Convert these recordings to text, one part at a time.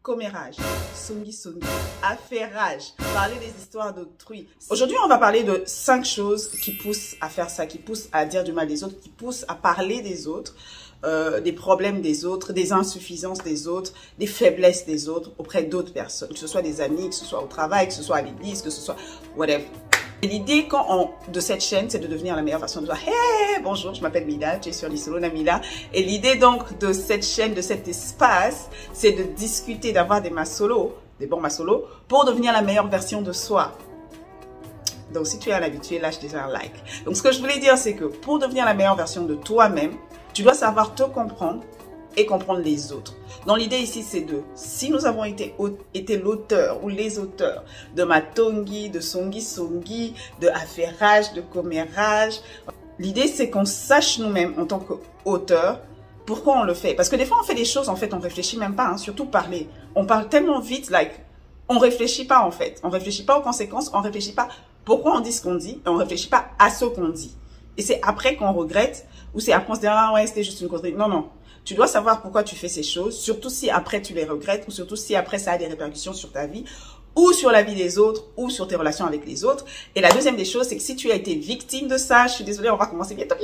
commérage, songi, affairage, parler des histoires d'autrui. Aujourd'hui, on va parler de 5 choses qui poussent à faire ça, qui poussent à dire du mal des autres, qui poussent à parler des autres, des problèmes des autres, des insuffisances des autres, des faiblesses des autres auprès d'autres personnes, que ce soit des amis, que ce soit au travail, que ce soit à l'église, que ce soit whatever. L'idée de cette chaîne, c'est de devenir la meilleure version de toi. Hey, bonjour, je m'appelle Mila, tu es sur Lissolona Mila. Et l'idée donc de cette chaîne, de cet espace, c'est de discuter, d'avoir des massolos, des bons massolos, pour devenir la meilleure version de soi. Donc si tu es un habitué, lâche déjà un like. Donc ce que je voulais dire, c'est que pour devenir la meilleure version de toi-même, tu dois savoir te comprendre et comprendre les autres. Donc l'idée ici, c'est si nous avons été l'auteur ou les auteurs de Matongi, de Songi, de affairage, de commérage, l'idée c'est qu'on sache nous-mêmes en tant qu'auteur pourquoi on le fait. Parce que des fois on fait des choses, en fait on réfléchit même pas, hein, surtout parler. On parle tellement vite, on réfléchit pas en fait. On réfléchit pas aux conséquences, on réfléchit pas pourquoi on dit ce qu'on dit, et on réfléchit pas à ce qu'on dit. Et c'est après qu'on regrette, ou c'est après qu'on se dit, ah ouais, c'était juste une connerie. Non, non. Tu dois savoir pourquoi tu fais ces choses, surtout si après tu les regrettes, ou surtout si après ça a des répercussions sur ta vie, ou sur la vie des autres, ou sur tes relations avec les autres. Et la deuxième des choses, c'est que si tu as été victime de ça, je suis désolée, on va commencer bientôt.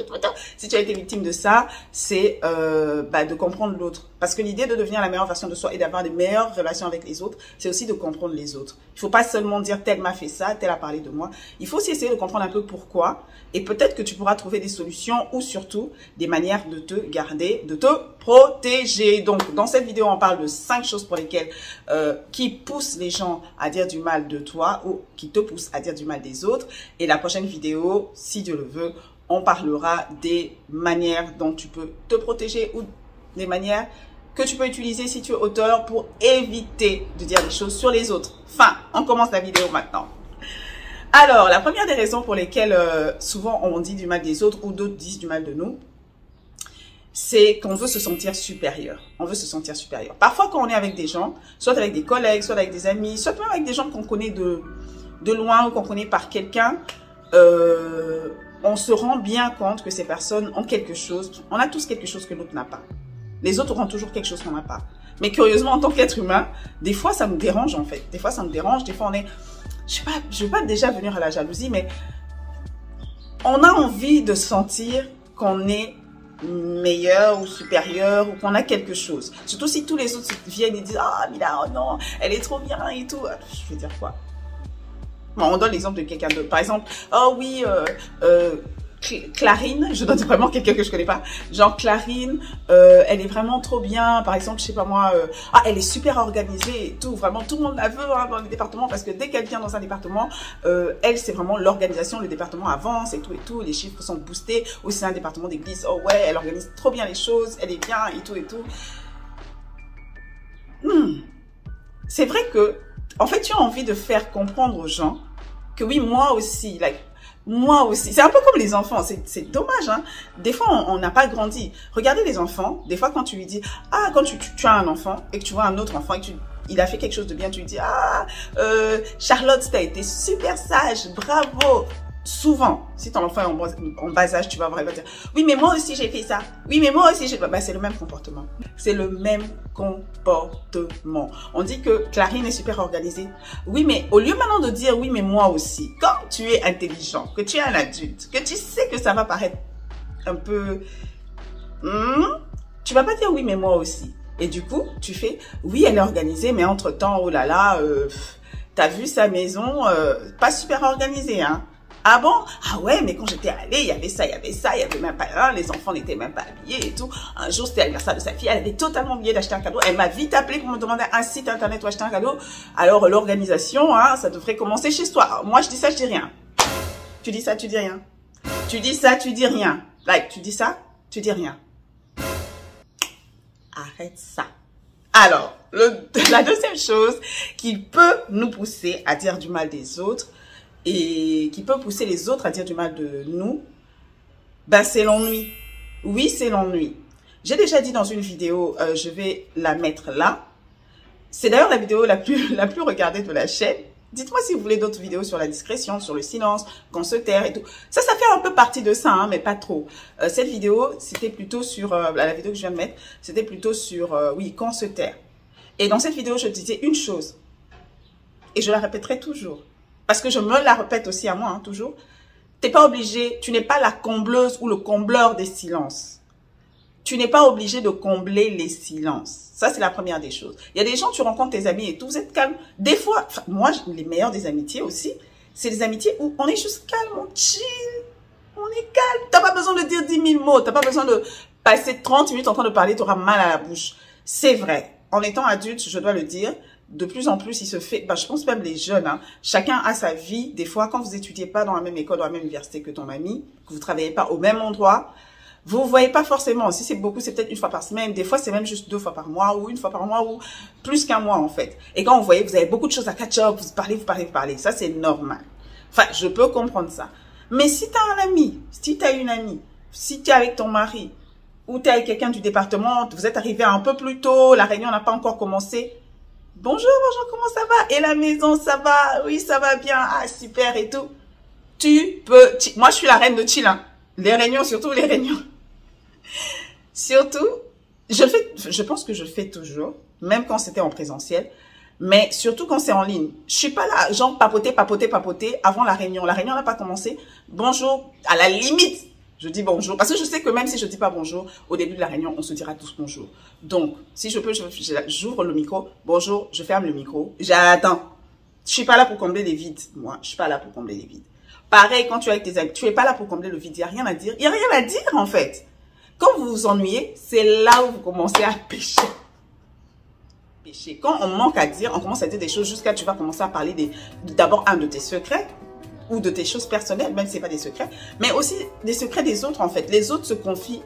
Si tu as été victime de ça, c'est de comprendre l'autre. Parce que l'idée de devenir la meilleure version de soi et d'avoir des meilleures relations avec les autres, c'est aussi de comprendre les autres. Il faut pas seulement dire tel m'a fait ça, tel a parlé de moi. Il faut aussi essayer de comprendre un peu pourquoi. Et peut-être que tu pourras trouver des solutions ou surtout des manières de te garder, de te protéger. Donc, dans cette vidéo, on parle de 5 choses pour lesquelles qui poussent les gens à dire du mal de toi ou qui te poussent à dire du mal des autres. Et la prochaine vidéo, si Dieu le veut, on parlera des manières dont tu peux te protéger ou des manières que tu peux utiliser si tu es auteur pour éviter de dire des choses sur les autres. Enfin, on commence la vidéo maintenant. Alors, la première des raisons pour lesquelles souvent on dit du mal des autres ou d'autres disent du mal de nous, c'est qu'on veut se sentir supérieur. On veut se sentir supérieur. Parfois, quand on est avec des gens, soit avec des collègues, soit avec des amis, soit même avec des gens qu'on connaît de loin ou qu'on connaît par quelqu'un, on se rend bien compte que ces personnes ont quelque chose. On a tous quelque chose que l'autre n'a pas. Les autres auront toujours quelque chose qu'on n'a pas. Mais curieusement, en tant qu'être humain, des fois, ça nous dérange en fait. Des fois, ça nous dérange. Des fois, on est... Je ne vais pas déjà venir à la jalousie, mais on a envie de sentir qu'on est meilleur ou supérieur ou qu'on a quelque chose. Surtout si tous les autres viennent et disent « Ah, Mila, oh non, elle est trop bien et tout. » Je veux dire quoi? Bon, on donne l'exemple de quelqu'un d'autre. Par exemple, « Oh oui, Clarine, je donne vraiment quelqu'un que je connais pas. Genre Clarine, elle est vraiment trop bien. Par exemple, je sais pas moi, elle est super organisée et tout. Vraiment, tout le monde la veut hein, dans le département parce que dès qu'elle vient dans un département, elle c'est vraiment l'organisation. Le département avance et tout. Les chiffres sont boostés. Ou c'est un département d'église. Oh ouais, elle organise trop bien les choses. Elle est bien et tout. C'est vrai que, en fait, tu as envie de faire comprendre aux gens que oui, moi aussi, moi aussi. C'est un peu comme les enfants. C'est dommage, hein. Des fois, on n'a pas grandi. Regardez les enfants. Des fois, quand tu lui dis, quand tu as un enfant et que tu vois un autre enfant et que il a fait quelque chose de bien, tu lui dis, Charlotte, t'as été super sage, bravo. Souvent, si ton enfant est en bas âge, tu vas voir, il va dire, oui, mais moi aussi j'ai fait ça. Oui, mais moi aussi j'ai... c'est le même comportement. C'est le même comportement. On dit que Clarine est super organisée. Oui, mais au lieu maintenant de dire, oui, mais moi aussi, quand tu es intelligent, que tu es un adulte, que tu sais que ça va paraître un peu... tu vas pas dire, oui, mais moi aussi. Et du coup, tu fais, oui, elle est organisée, mais entre-temps, oh là là, t'as vu sa maison, pas super organisée, hein. Ah bon? Ah ouais, mais quand j'étais allée, il y avait ça, il y avait même pas un, les enfants n'étaient même pas habillés et tout. Un jour, c'était l'anniversaire de sa fille, elle avait totalement oublié d'acheter un cadeau. Elle m'a vite appelé pour me demander un site internet où acheter un cadeau. Alors, l'organisation, hein, ça devrait commencer chez toi. Alors, moi, je dis ça, je dis rien. Tu dis ça, tu dis rien. Tu dis ça, tu dis rien. Tu dis ça, tu dis rien. Arrête ça. Alors, la deuxième chose qui peut nous pousser à dire du mal des autres, et qui peut pousser les autres à dire du mal de nous, c'est l'ennui. Oui, c'est l'ennui. J'ai déjà dit dans une vidéo, je vais la mettre là. C'est d'ailleurs la vidéo la plus regardée de la chaîne. Dites-moi si vous voulez d'autres vidéos sur la discrétion, sur le silence, qu'on se taire et tout. Ça fait un peu partie de ça, hein, mais pas trop. Cette vidéo, c'était plutôt sur, la vidéo que je viens de mettre, c'était plutôt sur, oui, qu'on se taire. Et dans cette vidéo, je disais une chose. Et je la répéterai toujours. Parce que je me la répète aussi à moi, hein, toujours. T'es pas obligé, tu n'es pas la combleuse ou le combleur des silences. Tu n'es pas obligé de combler les silences. Ça, c'est la première des choses. Il y a des gens, tu rencontres tes amis et tout, vous êtes calme. Des fois, moi, les meilleures des amitiés aussi, c'est des amitiés où on est juste calme, on chill, on est calme. T'as pas besoin de dire 10 000 mots, t'as pas besoin de passer 30 minutes en train de parler, t'auras mal à la bouche. C'est vrai. En étant adulte, je dois le dire, de plus en plus, il se fait, je pense même les jeunes, hein, chacun a sa vie. Des fois, quand vous étudiez pas dans la même école, dans la même université que ton ami, que vous travaillez pas au même endroit, vous voyez pas forcément. Si c'est beaucoup, c'est peut-être une fois par semaine. Des fois, c'est même juste 2 fois par mois ou une fois par mois ou plus qu'un mois, en fait. Et quand vous voyez, vous avez beaucoup de choses à catch up, vous parlez. Ça, c'est normal. Enfin, je peux comprendre ça. Mais si tu as un ami, si tu as une amie, si tu es avec ton mari ou tu es avec quelqu'un du département, vous êtes arrivé un peu plus tôt, la réunion n'a pas encore commencé. Bonjour, comment ça va? Et la maison, ça va? Oui, ça va bien. Ah, super et tout. Tu peux... Moi, je suis la reine de chill, hein. Les réunions, surtout les réunions. Surtout, je pense que je le fais toujours, même quand c'était en présentiel, mais surtout quand c'est en ligne. Je suis pas là, genre papoter avant la réunion. La réunion n'a pas commencé. Bonjour, à la limite, je dis bonjour. Parce que je sais que même si je dis pas bonjour, au début de la réunion, on se dira tous bonjour. Donc, si je peux, j'ouvre le micro. Bonjour, je ferme le micro. J'attends. Je suis pas là pour combler les vides. Moi, je suis pas là pour combler les vides. Pareil, quand tu es avec tes amis, tu es pas là pour combler le vide. Il n'y a rien à dire. Il n'y a rien à dire, en fait. Quand vous vous ennuyez, c'est là où vous commencez à pécher. Quand on manque à dire, on commence à dire des choses jusqu'à tu vas commencer à parler d'abord de tes secrets ou de tes choses personnelles, même si ce n'est pas des secrets, mais aussi des secrets des autres, en fait. Les autres se confient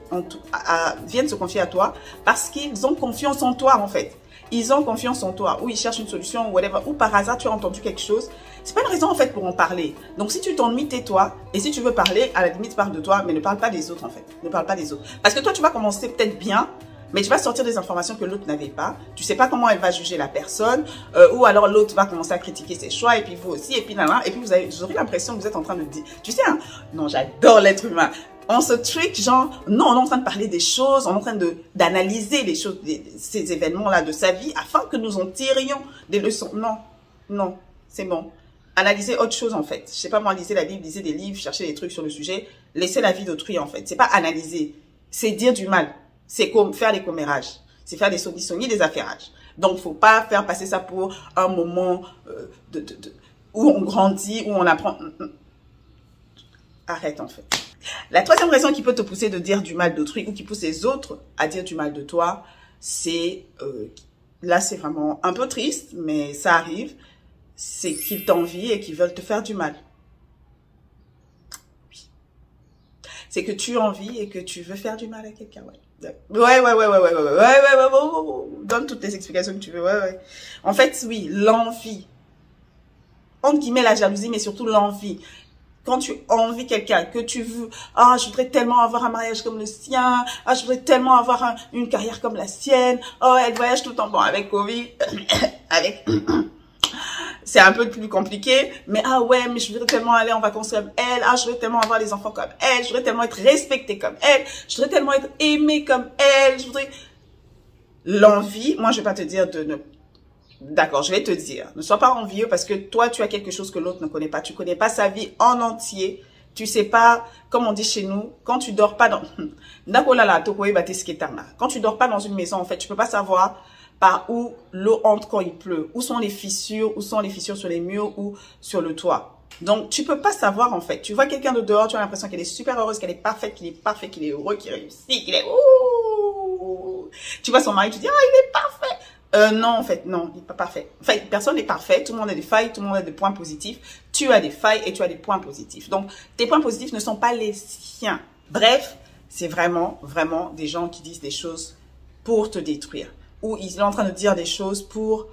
viennent se confier à toi parce qu'ils ont confiance en toi, en fait. Ils ont confiance en toi, ou ils cherchent une solution, ou whatever, ou par hasard tu as entendu quelque chose. C'est pas une raison en fait pour en parler. Donc si tu t'ennuies, tais-toi. Et si tu veux parler, à la limite parle de toi, mais ne parle pas des autres en fait. Ne parle pas des autres. Parce que toi tu vas commencer peut-être bien, mais tu vas sortir des informations que l'autre n'avait pas. Tu sais pas comment elle va juger la personne, ou alors l'autre va commencer à critiquer ses choix, et puis vous aussi, et puis là, et puis vous aurez l'impression que vous êtes en train de dire, tu sais, hein, non, j'adore l'être humain. On se trick, genre, non, on est en train de parler des choses, on est en train d'analyser les choses, ces événements-là de sa vie, afin que nous en tirions des leçons. Non, non, c'est bon. Analysez autre chose, en fait. Je sais pas moi, lisez la Bible, lisez des livres, cherchez des trucs sur le sujet. Laissez la vie d'autrui, en fait. C'est pas analyser, c'est dire du mal. C'est comme faire des commérages. C'est faire des sonis, des affairages. Donc, faut pas faire passer ça pour un moment où on grandit, où on apprend. Arrête, en fait. La troisième raison qui peut te pousser de dire du mal d'autrui ou qui pousse les autres à dire du mal de toi, c'est, là c'est vraiment un peu triste, mais ça arrive, c'est qu'ils t'envient et qu'ils veulent te faire du mal. Oui. C'est que tu envies et que tu veux faire du mal à quelqu'un, ouais. Ouais. Donne toutes les explications que tu veux, ouais. En fait, oui, l'envie. Entre guillemets, la jalousie, mais surtout l'envie. Quand tu envies quelqu'un, que tu veux, ah, je voudrais tellement avoir un mariage comme le sien, ah, je voudrais tellement avoir une carrière comme la sienne, oh, elle voyage tout le temps, bon, avec Covid, c'est un peu plus compliqué, mais ah ouais, mais je voudrais tellement aller en vacances comme elle, ah, je voudrais tellement avoir des enfants comme elle, je voudrais tellement être respectée comme elle, je voudrais tellement être aimée comme elle, je voudrais... L'envie, moi, je vais pas te dire de ne... D'accord, je vais te dire, ne sois pas envieux parce que toi, tu as quelque chose que l'autre ne connaît pas. Tu connais pas sa vie en entier. Tu sais pas, comme on dit chez nous, quand tu dors pas dans... Quand tu dors pas dans une maison, en fait, tu peux pas savoir par où l'eau entre quand il pleut. Où sont les fissures sur les murs ou sur le toit. Donc, tu peux pas savoir, en fait. Tu vois quelqu'un de dehors, tu as l'impression qu'elle est super heureuse, qu'elle est parfaite, qu'il est parfait, qu'il est heureux, qu'il réussit, qu'il est... Ouh. Tu vois son mari, tu dis, ah, il est parfait. Non, en fait, non, il n'est pas parfait. En fait, personne n'est parfait. Tout le monde a des failles, tout le monde a des points positifs. Tu as des failles et tu as des points positifs. Donc, tes points positifs ne sont pas les siens. Bref, c'est vraiment, vraiment des gens qui disent des choses pour te détruire. Ou ils sont en train de dire des choses pour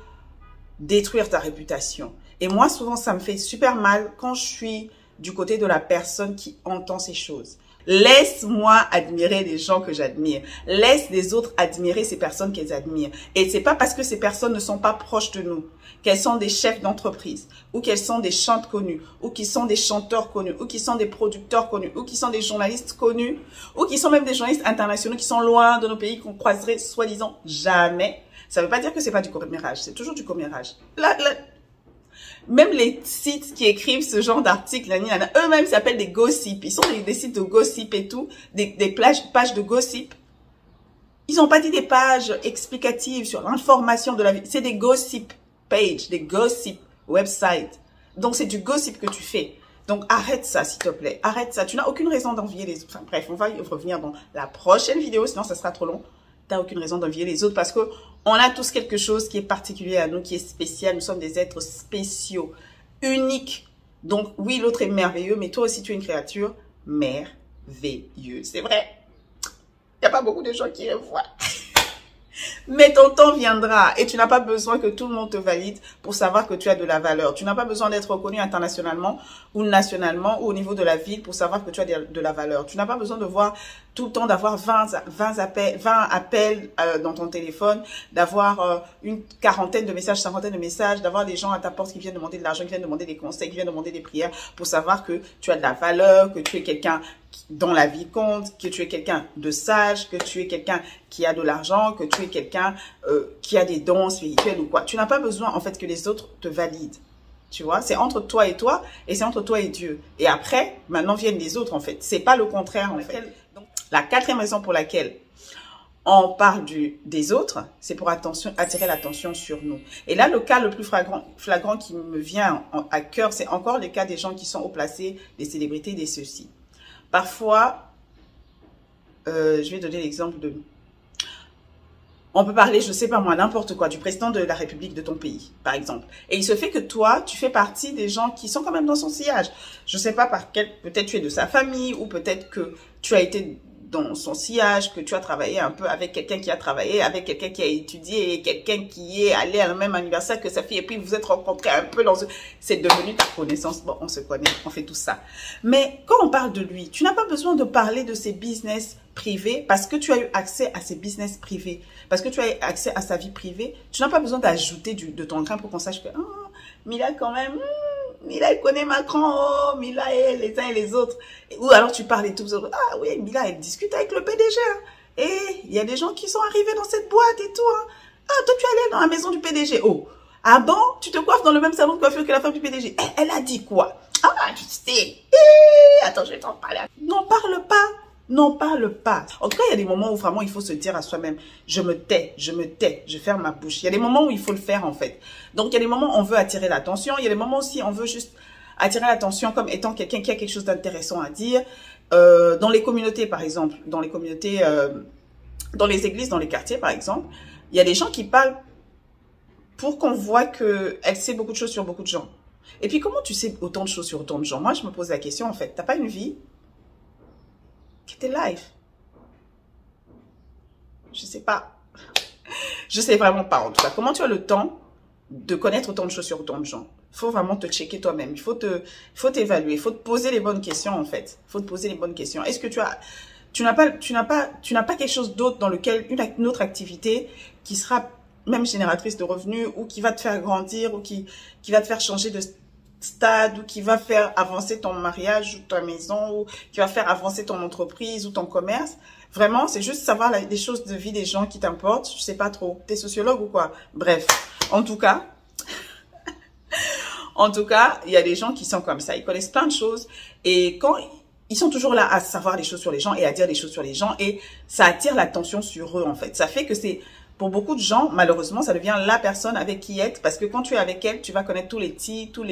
détruire ta réputation. Et moi, souvent, ça me fait super mal quand je suis du côté de la personne qui entend ces choses. Laisse-moi admirer les gens que j'admire. Laisse les autres admirer ces personnes qu'elles admirent. Et c'est pas parce que ces personnes ne sont pas proches de nous, qu'elles sont des chefs d'entreprise, ou qu'elles sont des chantes connues, ou qu'ils sont des chanteurs connus, ou qu'ils sont des producteurs connus, ou qu'ils sont des journalistes connus, ou qu'ils sont même des journalistes internationaux qui sont loin de nos pays qu'on croiserait soi-disant jamais. Ça veut pas dire que c'est pas du commérage, c'est toujours du commérage. Même les sites qui écrivent ce genre d'articles, eux-mêmes s'appellent des gossip. Ils sont des sites de gossip et tout, des pages de gossip. Ils n'ont pas dit des pages explicatives sur l'information de la vie. C'est des gossip pages, des gossip websites. Donc, c'est du gossip que tu fais. Donc, arrête ça, s'il te plaît. Arrête ça. Tu n'as aucune raison d'envier les autres. Enfin, bref, on va y revenir dans la prochaine vidéo, sinon ça sera trop long. Tu n'as aucune raison d'envier les autres parce que on a tous quelque chose qui est particulier à nous, qui est spécial. Nous sommes des êtres spéciaux, uniques. Donc, oui, l'autre est merveilleux, mais toi aussi, tu es une créature merveilleuse. C'est vrai. Il n'y a pas beaucoup de gens qui le voient. Mais ton temps viendra et tu n'as pas besoin que tout le monde te valide pour savoir que tu as de la valeur. Tu n'as pas besoin d'être reconnu internationalement ou nationalement ou au niveau de la ville pour savoir que tu as de la valeur. Tu n'as pas besoin de voir tout le temps d'avoir 20 appels dans ton téléphone, d'avoir une quarantaine de messages, cinquantaine de messages, d'avoir des gens à ta porte qui viennent demander de l'argent, qui viennent demander des conseils, qui viennent demander des prières pour savoir que tu as de la valeur, que tu es quelqu'un dont la vie compte, que tu es quelqu'un de sage, que tu es quelqu'un qui a de l'argent, que tu es quelqu'un qui a des dons spirituels ou quoi. Tu n'as pas besoin en fait que les autres te valident. Tu vois, c'est entre toi et c'est entre toi et Dieu. Et après, maintenant viennent les autres en fait. C'est pas le contraire en fait. Donc, la quatrième raison pour laquelle on parle des autres, c'est pour attirer l'attention sur nous. Et là, le cas le plus flagrant qui me vient à cœur, c'est encore le cas des gens qui sont haut placés, des célébrités, des ceux-ci. Parfois, je vais donner l'exemple de... On peut parler, je sais pas moi, n'importe quoi, du président de la République de ton pays, par exemple. Et il se fait que toi, tu fais partie des gens qui sont quand même dans son sillage. Je sais pas par quel... Peut-être tu es de sa famille ou peut-être que tu as été dans son sillage, que tu as travaillé un peu avec quelqu'un qui a travaillé, avec quelqu'un qui a étudié et quelqu'un qui est allé à le même anniversaire que sa fille et puis vous êtes rencontrés un peu dans... C'est devenu ta connaissance. Bon, on se connaît, on fait tout ça. Mais quand on parle de lui, tu n'as pas besoin de parler de ses business privés parce que tu as eu accès à ses business privés, parce que tu as eu accès à sa vie privée. Tu n'as pas besoin d'ajouter de ton grain pour qu'on sache que oh, Mila quand même... Mila, elle connaît Macron, oh, Mila et les uns et les autres. Ou alors tu parles et tout, ah oui, Mila, elle discute avec le PDG. Hein. Et il y a des gens qui sont arrivés dans cette boîte et tout. Hein. Ah, toi, tu es allé dans la maison du PDG. Oh, ah bon, tu te coiffes dans le même salon de coiffure que la femme du PDG. Elle a dit quoi? Ah, tu sais. Attends, je vais t'en parler. N'en parle pas. N'en parle pas. En tout cas, il y a des moments où vraiment il faut se dire à soi-même, je me tais, je ferme ma bouche. Il y a des moments où il faut le faire en fait. Donc, il y a des moments où on veut attirer l'attention. Il y a des moments aussi où on veut juste attirer l'attention comme étant quelqu'un qui a quelque chose d'intéressant à dire. Dans les communautés, par exemple, dans les communautés, dans les églises, dans les quartiers, par exemple, il y a des gens qui parlent pour qu'on voit qu'elle sait beaucoup de choses sur beaucoup de gens. Et puis, comment tu sais autant de choses sur autant de gens? Moi, je me pose la question, en fait, t'as pas une vie? Tes live. Je sais pas. Je sais vraiment pas en tout cas. Comment tu as le temps de connaître autant de choses sur autant de gens? Il faut vraiment te checker toi-même. Il faut t'évaluer. Il faut te poser les bonnes questions en fait. Il faut te poser les bonnes questions. Est-ce que tu n'as pas quelque chose d'autre dans lequel une autre activité qui sera même génératrice de revenus ou qui va te faire grandir ou qui va te faire changer de stade ou qui va faire avancer ton mariage ou ta maison ou qui va faire avancer ton entreprise ou ton commerce. Vraiment, c'est juste savoir les choses de vie des gens qui t'importent. Je sais pas trop. T'es sociologue ou quoi? Bref. En tout cas, il y a des gens qui sont comme ça. Ils connaissent plein de choses et quand ils sont toujours là à savoir des choses sur les gens et à dire des choses sur les gens et ça attire l'attention sur eux en fait. Ça fait que c'est pour beaucoup de gens, malheureusement, ça devient la personne avec qui être parce que quand tu es avec elle, tu vas connaître tous les tics, toutes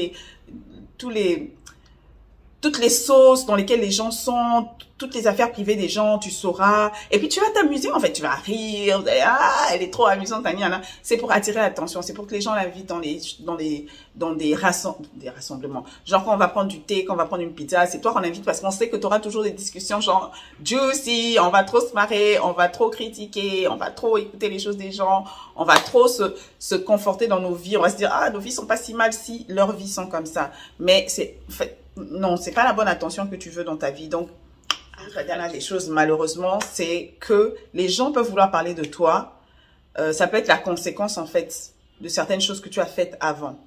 les sauces dans lesquelles les gens sont, toutes les affaires privées des gens, tu sauras. Et puis, tu vas t'amuser, en fait. Tu vas rire. Ah, elle est trop amusante, Tania. C'est pour attirer l'attention. C'est pour que les gens l'invitent dans des rassemblements. Genre, quand on va prendre du thé, quand on va prendre une pizza, c'est toi qu'on invite parce qu'on sait que tu auras toujours des discussions genre juicy, on va trop se marrer, on va trop critiquer, on va trop écouter les choses des gens, on va trop se conforter dans nos vies. On va se dire, ah, nos vies sont pas si mal si leurs vies sont comme ça. Mais c'est, en fait, non, c'est pas la bonne attention que tu veux dans ta vie. Donc, des choses, malheureusement, c'est que les gens peuvent vouloir parler de toi. Ça peut être la conséquence, en fait, de certaines choses que tu as faites avant.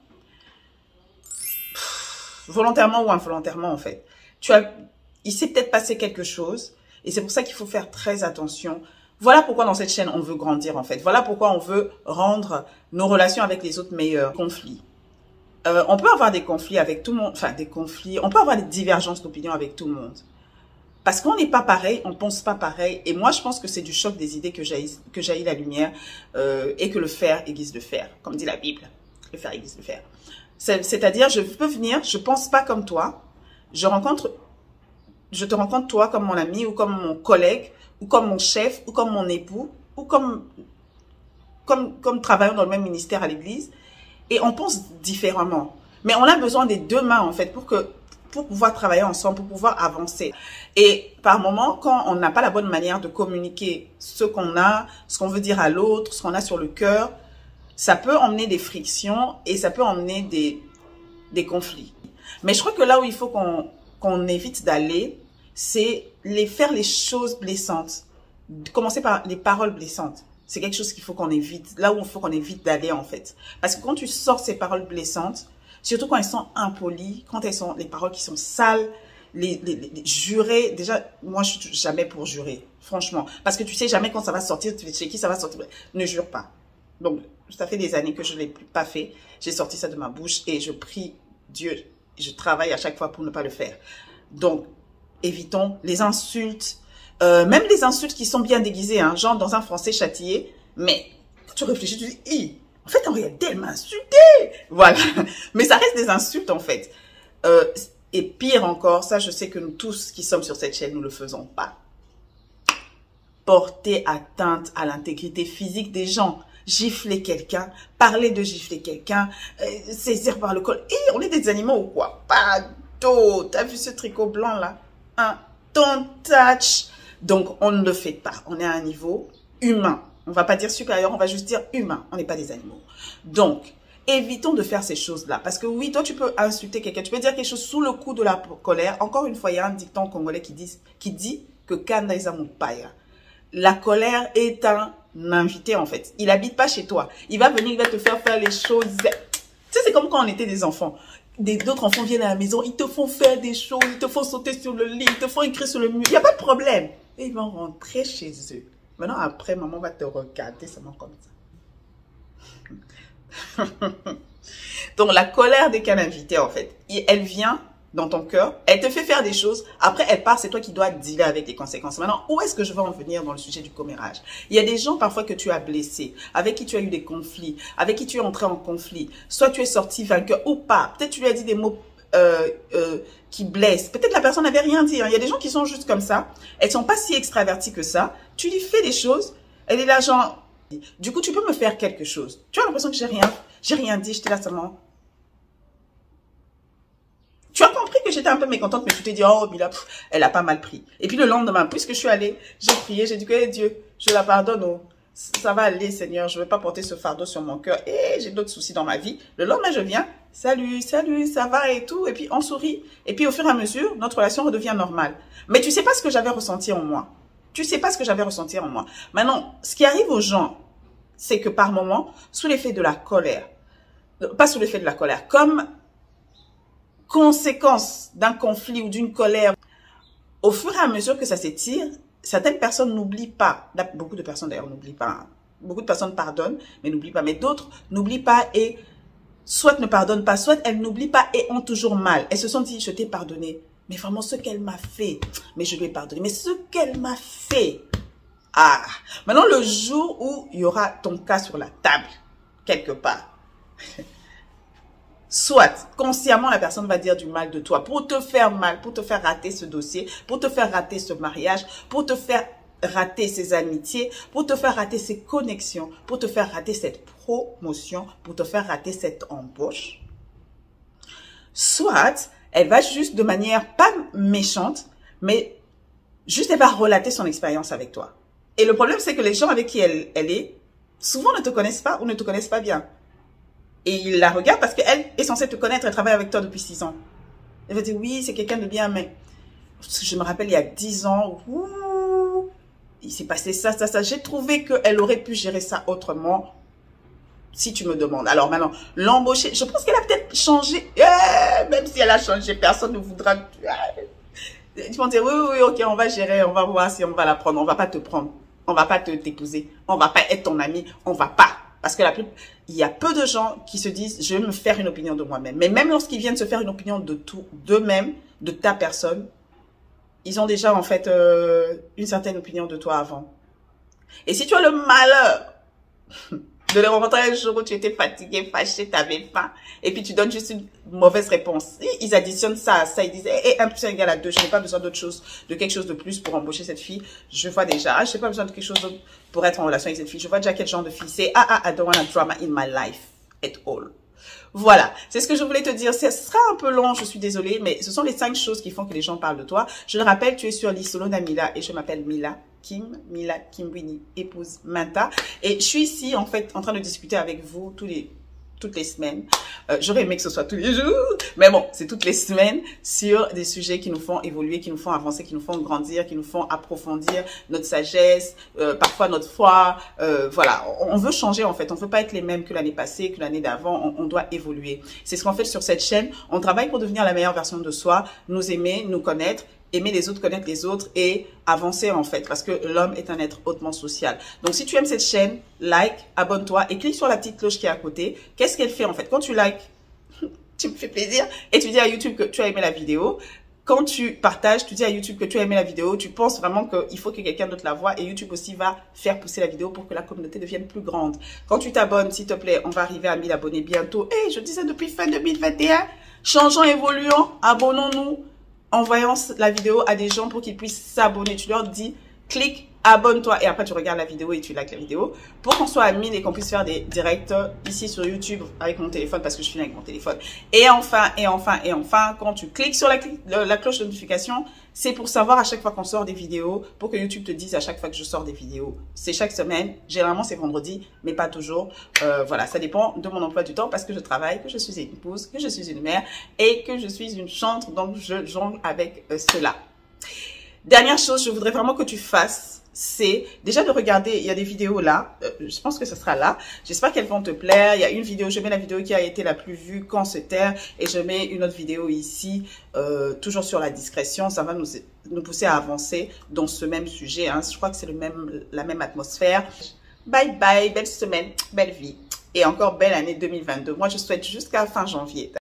Volontairement ou involontairement, en fait. Il s'est peut-être passé quelque chose. Et c'est pour ça qu'il faut faire très attention Voilà pourquoi dans cette chaîne, on veut grandir en fait. Voilà pourquoi on veut rendre nos relations avec les autres meilleures. Conflits. On peut avoir des conflits avec tout le monde, enfin des conflits, on peut avoir des divergences d'opinion avec tout le monde. Parce qu'on n'est pas pareil, on pense pas pareil. Et moi, je pense que c'est du choc des idées que jaillit la lumière et que le fer aiguise le fer, comme dit la Bible. Le fer aiguise le fer. C'est-à-dire, je peux venir, je pense pas comme toi, je te rencontre toi comme mon ami ou comme mon collègue ou comme mon chef ou comme mon époux ou comme travaillant dans le même ministère à l'église. Et on pense différemment. Mais on a besoin des deux mains, en fait, pour pouvoir travailler ensemble, pour pouvoir avancer. Et par moment, quand on n'a pas la bonne manière de communiquer ce qu'on a, ce qu'on veut dire à l'autre, ce qu'on a sur le cœur, ça peut emmener des frictions et ça peut emmener des conflits. Mais je crois que là où il faut qu'on évite d'aller, c'est faire les choses blessantes. Commencer par les paroles blessantes. C'est quelque chose qu'il faut qu'on évite, là où il faut qu'on évite d'aller en fait. Parce que quand tu sors ces paroles blessantes, surtout quand elles sont impolies, quand elles sont les paroles qui sont sales, les jurer, déjà, moi je suis jamais pour jurer, franchement. Parce que tu sais jamais quand ça va sortir, chez qui ça va sortir. Ne jure pas. Donc, ça fait des années que je ne l'ai pas fait. J'ai sorti ça de ma bouche et je prie Dieu, je travaille à chaque fois pour ne pas le faire. Donc, évitons les insultes, même les insultes qui sont bien déguisées, hein, genre dans un français châtié, mais quand tu réfléchis, tu dis, en fait, en réalité, elle m'a insulté. Voilà. Mais ça reste des insultes, en fait. Et pire encore, ça, je sais que nous tous qui sommes sur cette chaîne, nous ne le faisons pas. Porter atteinte à l'intégrité physique des gens. Gifler quelqu'un, parler de gifler quelqu'un, saisir par le col. Et on est des animaux ou quoi? Pas d'eau. T'as vu ce tricot blanc là? Un don't touch. Donc, on ne le fait pas. On est à un niveau humain. On va pas dire supérieur, on va juste dire humain. On n'est pas des animaux. Donc, évitons de faire ces choses-là. Parce que oui, toi, tu peux insulter quelqu'un. Tu peux dire quelque chose sous le coup de la colère. Encore une fois, il y a un dicton congolais qui dit que Kanda Izamupaya. La colère est un invité, en fait. Il habite pas chez toi. Il va venir, il va te faire les choses. Tu sais, c'est comme quand on était des enfants. D'autres enfants viennent à la maison, ils te font faire des choses, ils te font sauter sur le lit, ils te font écrire sur le mur. Il n'y a pas de problème. Et ils vont rentrer chez eux. Maintenant, après, maman va te regarder seulement comme ça. Donc, la colère dès qu'un invité, en fait, elle vient dans ton cœur, elle te fait faire des choses, après elle part, c'est toi qui dois dealer avec les conséquences. Maintenant, où est-ce que je veux en venir dans le sujet du commérage? Il y a des gens parfois que tu as blessés, avec qui tu as eu des conflits, avec qui tu es entré en conflit, soit tu es sorti vainqueur ou pas, peut-être tu lui as dit des mots qui blessent, peut-être la personne n'avait rien dit, hein. Il y a des gens qui sont juste comme ça, elles sont pas si extraverties que ça, tu lui fais des choses, elle est là genre, du coup tu peux me faire quelque chose, tu as l'impression que j'ai rien dit, j'étais là seulement. Tu as compris que j'étais un peu mécontente, mais tu t'es dit, oh, Mila, elle a pas mal pris. Et puis le lendemain, puisque je suis allée, j'ai prié, j'ai dit que Dieu, je la pardonne. Oh, ça va aller, Seigneur, je ne vais pas porter ce fardeau sur mon cœur. Et j'ai d'autres soucis dans ma vie. Le lendemain, je viens, salut, salut, ça va et tout. Et puis on sourit. Et puis au fur et à mesure, notre relation redevient normale. Mais tu sais pas ce que j'avais ressenti en moi. Tu sais pas ce que j'avais ressenti en moi. Maintenant, ce qui arrive aux gens, c'est que par moments, sous l'effet de la colère, pas sous l'effet de la colère, comme conséquence d'un conflit ou d'une colère, au fur et à mesure que ça s'étire, certaines personnes n'oublient pas. Beaucoup de personnes d'ailleurs n'oublient pas. Hein. Beaucoup de personnes pardonnent, mais n'oublient pas. Mais d'autres n'oublient pas et soit ne pardonnent pas, soit elles n'oublient pas et ont toujours mal. Elles se sont dit, je t'ai pardonné. Mais vraiment, ce qu'elle m'a fait, mais je lui ai pardonné. Mais ce qu'elle m'a fait, ah. Maintenant, le jour où il y aura ton cas sur la table, quelque part, soit, consciemment, la personne va dire du mal de toi pour te faire mal, pour te faire rater ce dossier, pour te faire rater ce mariage, pour te faire rater ses amitiés, pour te faire rater ses connexions, pour te faire rater cette promotion, pour te faire rater cette embauche. Soit, elle va juste de manière pas méchante, mais juste elle va relater son expérience avec toi. Et le problème, c'est que les gens avec qui elle est, souvent ne te connaissent pas ou ne te connaissent pas bien. Et il la regarde parce qu'elle est censée te connaître, elle travaille avec toi depuis 6 ans. Elle va dire, oui, c'est quelqu'un de bien, mais je me rappelle, il y a 10 ans, ouh, il s'est passé ça, ça, ça. J'ai trouvé qu'elle aurait pu gérer ça autrement, si tu me demandes. Alors maintenant, l'embaucher, je pense qu'elle a peut-être changé. Même si elle a changé, personne ne voudra. Ils vont dire, oui, oui, ok, on va gérer, on va voir si on va la prendre, on va pas te prendre. on va pas t'épouser, on va pas être ton ami, on va pas. Parce que il y a peu de gens qui se disent, je vais me faire une opinion de moi-même. Mais même lorsqu'ils viennent se faire une opinion d'eux-mêmes, de ta personne, ils ont déjà en fait une certaine opinion de toi avant. Et si tu as le malheur de les rencontrer un jour où tu étais fatigué, fâché, tu avais faim, et puis tu donnes juste une mauvaise réponse. Ils additionnent ça à ça, ils disent, eh, 1 + 1 = 2, je n'ai pas besoin d'autre chose, de quelque chose de plus pour embaucher cette fille. Je vois déjà, je n'ai pas besoin de quelque chose d'autre pour être en relation avec cette fille. Je vois déjà quel genre de fille c'est. I don't want a drama in my life at all. Voilà, c'est ce que je voulais te dire. Ce sera un peu long, je suis désolée, mais ce sont les 5 choses qui font que les gens parlent de toi. Je le rappelle, tu es sur l'Isolo Namila et je m'appelle Mila Kimbwini, épouse Manta. Et je suis ici, en fait, en train de discuter avec vous toutes les semaines. J'aurais aimé que ce soit tous les jours, mais bon, c'est toutes les semaines sur des sujets qui nous font évoluer, qui nous font avancer, qui nous font grandir, qui nous font approfondir notre sagesse, parfois notre foi. Voilà, on veut changer en fait. On ne veut pas être les mêmes que l'année passée, que l'année d'avant. On doit évoluer. C'est ce qu'on fait sur cette chaîne. On travaille pour devenir la meilleure version de soi, nous aimer, nous connaître, aimer les autres, connaître les autres et avancer en fait, parce que l'homme est un être hautement social. Donc si tu aimes cette chaîne, like, abonne-toi et clique sur la petite cloche qui est à côté. Qu'est-ce qu'elle fait en fait? Quand tu likes, tu me fais plaisir et tu dis à YouTube que tu as aimé la vidéo. Quand tu partages, tu dis à YouTube que tu as aimé la vidéo, tu penses vraiment qu'il faut que quelqu'un d'autre la voie et YouTube aussi va faire pousser la vidéo pour que la communauté devienne plus grande. Quand tu t'abonnes, s'il te plaît, on va arriver à 1000 abonnés bientôt. Et je disais depuis fin 2021, changeons, évoluons, abonnons-nous. Envoyons la vidéo à des gens pour qu'ils puissent s'abonner. Tu leur dis, clique, abonne-toi et après tu regardes la vidéo et tu likes la vidéo pour qu'on soit à 1000 et qu'on puisse faire des directs ici sur YouTube avec mon téléphone parce que je filme avec mon téléphone. Et enfin, quand tu cliques sur la cloche de notification, c'est pour savoir à chaque fois qu'on sort des vidéos, pour que YouTube te dise à chaque fois que je sors des vidéos. C'est chaque semaine, généralement c'est vendredi, mais pas toujours. Voilà, ça dépend de mon emploi du temps parce que je travaille, que je suis une épouse, que je suis une mère et que je suis une chantre, donc je jongle avec cela. Dernière chose, je voudrais vraiment que tu fasses, c'est déjà de regarder, il y a des vidéos là, je pense que ce sera là, j'espère qu'elles vont te plaire. Il y a une vidéo, je mets la vidéo qui a été la plus vue, quand se taire, et je mets une autre vidéo ici, toujours sur la discrétion. Ça va nous pousser à avancer dans ce même sujet, hein. Je crois que c'est la même atmosphère. Bye bye, belle semaine, belle vie, et encore belle année 2022. Moi je souhaite jusqu'à fin janvier.